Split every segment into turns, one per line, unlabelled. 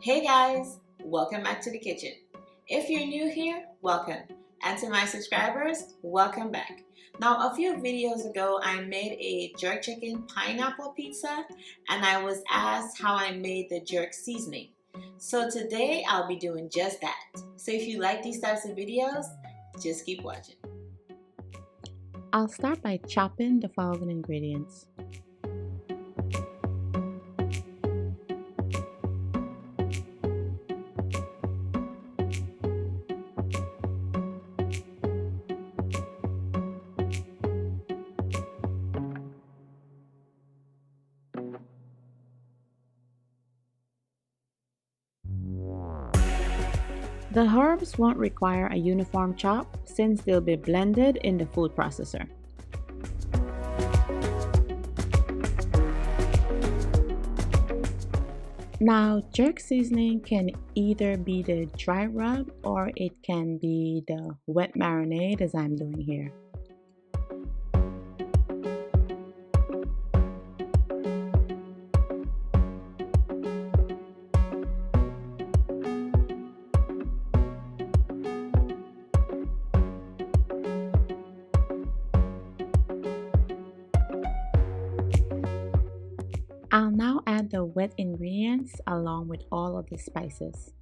Hey guys, welcome back to the kitchen. If you're new here, welcome. And to my subscribers, welcome back. Now, a few videos ago, I made a jerk chicken pineapple pizza and I was asked how I made the jerk seasoning. So today I'll be doing just that. So if you like these types of videos, just keep watching.
I'll start by chopping the following ingredients. The herbs won't require a uniform chop since they'll be blended in the food processor. Now, jerk seasoning can either be the dry rub or it can be the wet marinade as I'm doing here. I'll now add the wet ingredients along with all of the spices.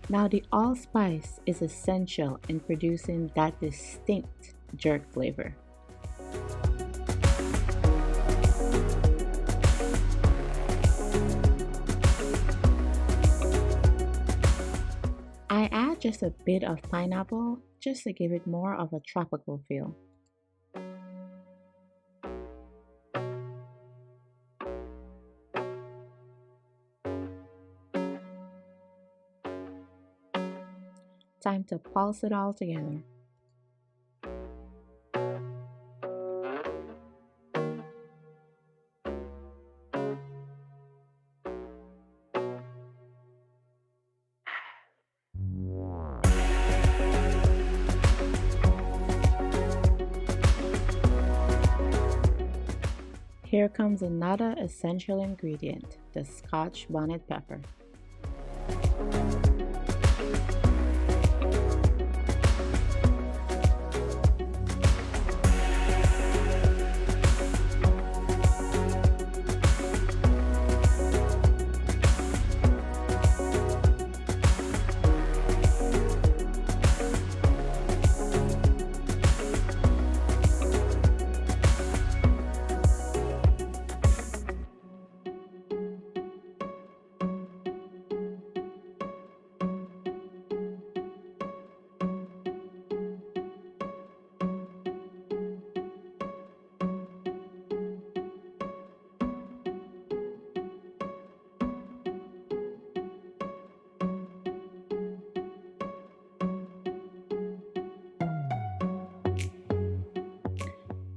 Now the AllSpice is essential in producing that distinct jerk flavor. I add just a bit of pineapple just to give it more of a tropical feel. Time to pulse it all together. Here comes another essential ingredient, the Scotch bonnet pepper.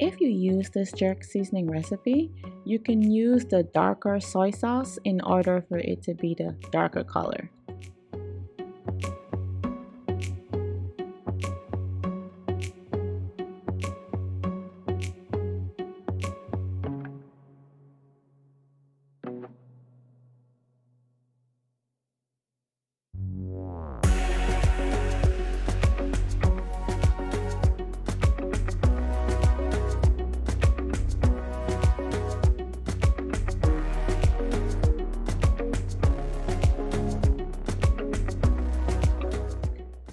If you use this jerk seasoning recipe, you can use the darker soy sauce in order for it to be the darker color.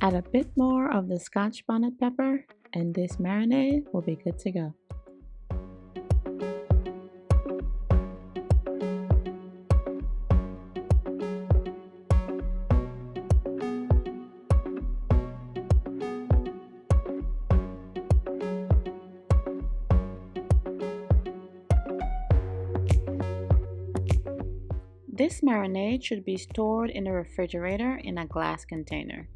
Add a bit more of the Scotch bonnet pepper and this marinade will be good to go. This marinade should be stored in the refrigerator in a glass container.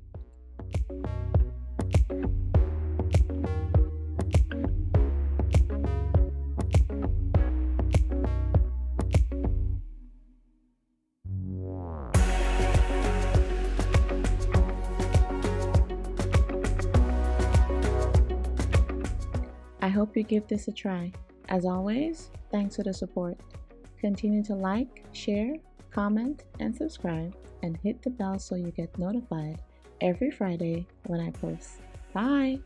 I hope you give this a try. As always, thanks for the support. Continue to like, share, comment, and subscribe, and hit the bell so you get notified every Friday when I post. Bye!